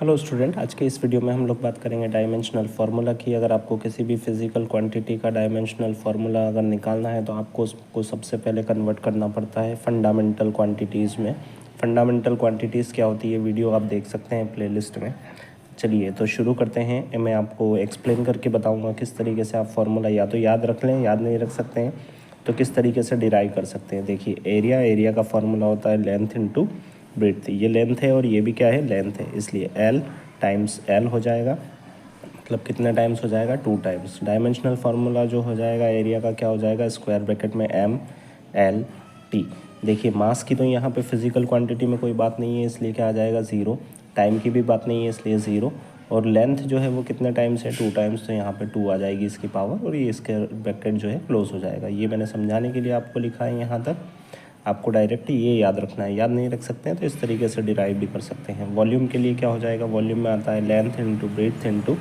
Hello student, आज के इस वीडियो में हम लोग बात करेंगे डायमेंशनल फार्मूला की। अगर आपको किसी भी फिजिकल क्वांटिटी का डायमेंशनल फार्मूला अगर निकालना है तो आपको उसको सबसे पहले कन्वर्ट करना पड़ता है फंडामेंटल क्वांटिटीज़ में। फंडामेंटल क्वांटिटीज़ क्या होती है, वीडियो आप देख सकते हैं प्लेलिस्ट में। चलिए तो शुरू करते हैं। मैं आपको एक्सप्लेन करके बताऊँगा किस तरीके से आप फार्मूला या तो याद रख लें, याद नहीं रख सकते हैं तो किस तरीके से डिराइव कर सकते हैं। देखिए, एरिया का फार्मूला होता है लेंथ इंटू ब्रेड्थ। ये लेंथ है और ये भी क्या है, लेंथ है, इसलिए एल टाइम्स एल हो जाएगा। मतलब कितने टाइम्स हो जाएगा, 2 टाइम्स। डायमेंशनल फार्मूला जो हो जाएगा एरिया का क्या हो जाएगा, स्क्वायर ब्रैकेट में एम एल टी। देखिए, मास की तो यहाँ पे फिजिकल क्वांटिटी में कोई बात नहीं है, इसलिए क्या आ जाएगा 0। टाइम की भी बात नहीं है, इसलिए 0। और लेंथ जो है वो कितने टाइम्स है, 2 टाइम्स, तो यहाँ पे 2 आ जाएगी इसकी पावर, और ये इसके ब्रैकेट जो है क्लोज हो जाएगा। ये मैंने समझाने के लिए आपको लिखा है यहाँ तक। आपको डायरेक्ट ये याद रखना है, याद नहीं रख सकते हैं तो इस तरीके से डिराइव भी कर सकते हैं। वॉल्यूम के लिए क्या हो जाएगा, वॉल्यूम में आता है length into breadth into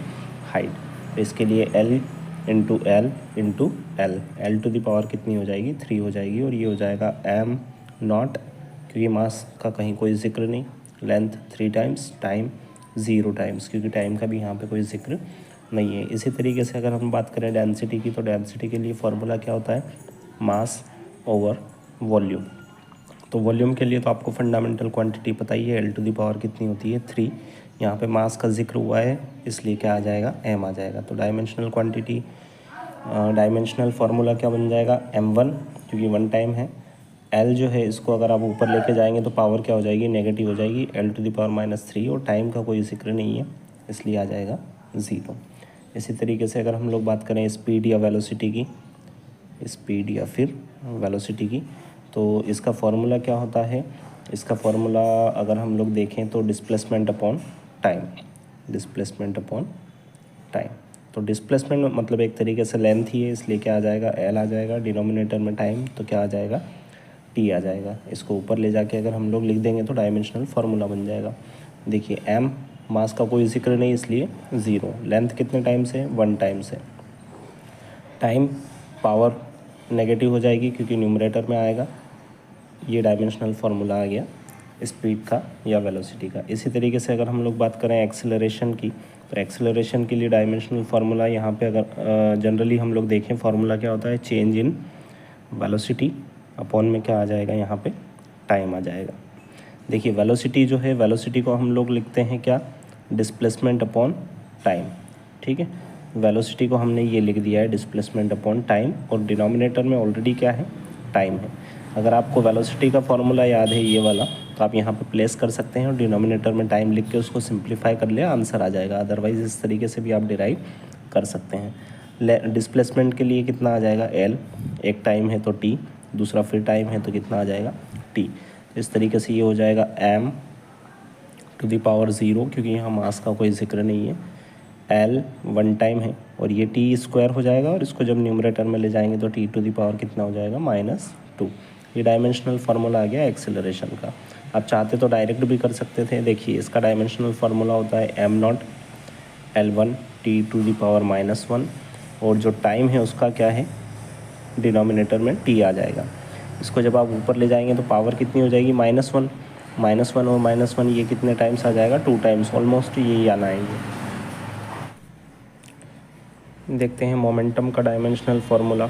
height. तो इसके लिए L into L into L, L two the power कितनी हो जाएगी, 3 हो जाएगी। और ये हो जाएगा एम नॉट, क्योंकि मास का कहीं कोई जिक्र नहीं। लेंथ 3 टाइम्स, टाइम 0 टाइम्स, क्योंकि टाइम का भी यहाँ पे कोई जिक्र नहीं है। इसी तरीके से अगर हम बात करें डेंसिटी की, तो डेंसिटी के लिए फॉर्मूला क्या होता है, मास ओवर वॉल्यूम। तो वॉल्यूम के लिए तो आपको फंडामेंटल क्वांटिटी पता ही है, एल टू दी पावर कितनी होती है, 3। यहाँ पे मास का जिक्र हुआ है इसलिए क्या आ जाएगा, एम आ जाएगा। तो डायमेंशनल क्वांटिटी, डायमेंशनल फार्मूला क्या बन जाएगा, m1, क्योंकि 1 टाइम है। एल जो है इसको अगर आप ऊपर लेके जाएंगे तो पावर क्या हो जाएगी, नेगेटिव हो जाएगी, एल टू दी पावर -3। और टाइम का कोई जिक्र नहीं है इसलिए आ जाएगा 0। इसी तरीके से अगर हम लोग बात करें स्पीड या वेलोसिटी की, स्पीड या फिर वेलोसिटी की, तो इसका फार्मूला क्या होता है, इसका फार्मूला अगर हम लोग देखें तो displacement upon time, displacement upon time. तो डिस्प्लेसमेंट मतलब एक तरीके से लेंथ ही है, इसलिए क्या आ जाएगा, एल आ जाएगा। डिनोमिनेटर में टाइम, तो क्या आ जाएगा, टी आ जाएगा। इसको ऊपर ले जाके अगर हम लोग लिख देंगे तो डायमेंशनल फार्मूला बन जाएगा। देखिए, एम मास का कोई जिक्र नहीं इसलिए 0। लेंथ कितने टाइम से, 1 टाइम से। टाइम पावर नेगेटिव हो जाएगी क्योंकि न्यूमरेटर में आएगा। ये डायमेंशनल फार्मूला आ गया स्पीड का या वेलोसिटी का। इसी तरीके से अगर हम लोग बात करें एक्सेलरेशन की, तो एक्सेलरेशन के लिए डायमेंशनल फार्मूला यहाँ पे अगर जनरली हम लोग देखें, फार्मूला क्या होता है, चेंज इन वेलोसिटी अपॉन में क्या आ जाएगा, यहाँ पे टाइम आ जाएगा। देखिए, वेलोसिटी जो है, वेलोसिटी को हम लोग लिखते हैं क्या, डिस्प्लेसमेंट अपॉन टाइम। ठीक है, वेलोसिटी को हमने ये लिख दिया है डिस्प्लेसमेंट अपॉन टाइम, और डिनोमिनेटर में ऑलरेडी क्या है, टाइम है। अगर आपको वेलोसिटी का फॉर्मूला याद है ये वाला, तो आप यहाँ पे प्लेस कर सकते हैं और डिनोमिनेटर में टाइम लिख के उसको सिंप्लीफाई कर लिया, आंसर आ जाएगा। अदरवाइज इस तरीके से भी आप डिराइव कर सकते हैं। डिस्प्लेसमेंट के लिए कितना आ जाएगा, एल, एक टाइम है तो टी, दूसरा फिर टाइम है तो कितना आ जाएगा, टी। तो इस तरीके से ये हो जाएगा एम टू द पावर 0, क्योंकि यहाँ मास का कोई जिक्र नहीं है। एल 1 टाइम है और ये टी स्क्वायर हो जाएगा, और इसको जब न्यूमरेटर में ले जाएंगे तो टी टू द पावर कितना हो जाएगा, -2। ये डायमेंशनल फार्मूला आ गया एक्सेलरेशन का। आप चाहते तो डायरेक्ट भी कर सकते थे। देखिए, इसका डायमेंशनल फार्मूला होता है m0 L1 T to the power -1, और जो टाइम है उसका क्या है, डिनोमिनेटर में टी आ जाएगा। इसको जब आप ऊपर ले जाएंगे तो पावर कितनी हो जाएगी, -1, -1 और -1 ये कितने टाइम्स आ जाएगा, 2 टाइम्स, ऑलमोस्ट यही आना है ये। देखते हैं मोमेंटम का डायमेंशनल फार्मूला।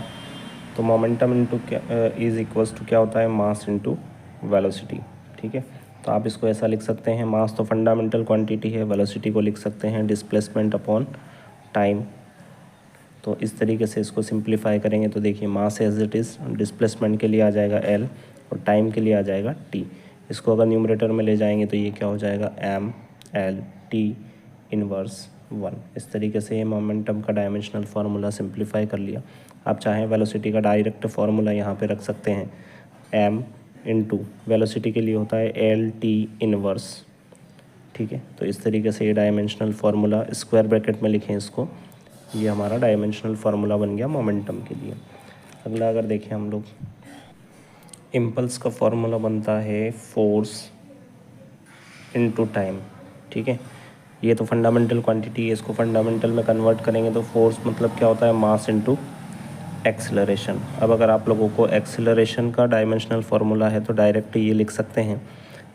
तो मोमेंटम इनटू क्या इज़ इक्वल्स टू क्या होता है, मास इनटू वेलोसिटी। ठीक है, तो आप इसको ऐसा लिख सकते हैं, मास तो फंडामेंटल क्वांटिटी है, वेलोसिटी को लिख सकते हैं डिस्प्लेसमेंट अपॉन टाइम। तो इस तरीके से इसको सिंप्लीफाई करेंगे तो देखिए, mass as it is, displacement के लिए आ जाएगा एल और टाइम के लिए आ जाएगा टी। इसको अगर न्यूमरेटर में ले जाएंगे तो ये क्या हो जाएगा, एम एल टी इनवर्स 1। इस तरीके से ये मोमेंटम का डायमेंशनल फार्मूला सिंप्लीफाई कर लिया। आप चाहें वेलोसिटी का डायरेक्ट फार्मूला यहाँ पे रख सकते हैं, एम इंटू वेलोसिटी के लिए होता है एल टी इनवर्स। ठीक है, तो इस तरीके से ये डायमेंशनल फार्मूला, स्क्वायर ब्रैकेट में लिखें इसको, ये हमारा डायमेंशनल फार्मूला बन गया मोमेंटम के लिए। अगला अगर देखें हम लोग, इम्पल्स का फार्मूला बनता है फोर्स इनटू टाइम। ठीक है, ये तो फंडामेंटल क्वांटिटी है, इसको फंडामेंटल में कन्वर्ट करेंगे तो फोर्स मतलब क्या होता है, मास इनटू एक्सेलरेशन। अब अगर आप लोगों को एक्सेलरेशन का डायमेंशनल फार्मूला है तो डायरेक्ट ये लिख सकते हैं,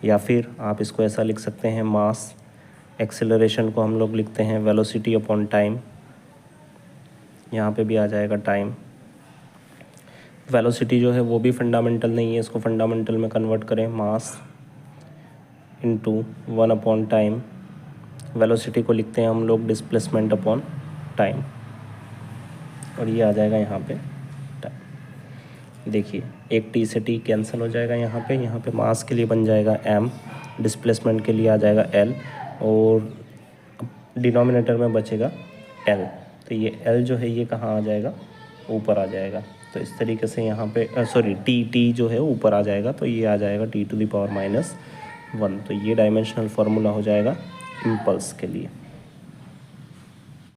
या फिर आप इसको ऐसा लिख सकते हैं, मास एक्सेलरेशन को हम लोग लिखते हैं वेलोसिटी अपॉन टाइम, यहाँ पे भी आ जाएगा टाइम। वेलोसिटी जो है वो भी फंडामेंटल नहीं है, इसको फंडामेंटल में कन्वर्ट करें, mass into 1 upon time. Velocity को लिखते हैं हम लोग डिस्प्लेसमेंट अपॉन टाइम, और ये आ जाएगा यहाँ पे टाइम। देखिए एक टी से टी कैंसिल हो जाएगा, यहाँ पे मास के लिए बन जाएगा m, डिस्प्लेसमेंट के लिए आ जाएगा l, और डिनोमिनेटर में बचेगा l। तो ये l जो है ये कहाँ आ जाएगा, ऊपर आ जाएगा। तो इस तरीके से यहाँ पे टी जो है ऊपर आ जाएगा, तो ये आ जाएगा t⁻⁻1। तो ये डायमेंशनल फार्मूला हो जाएगा इम्पल्स के लिए।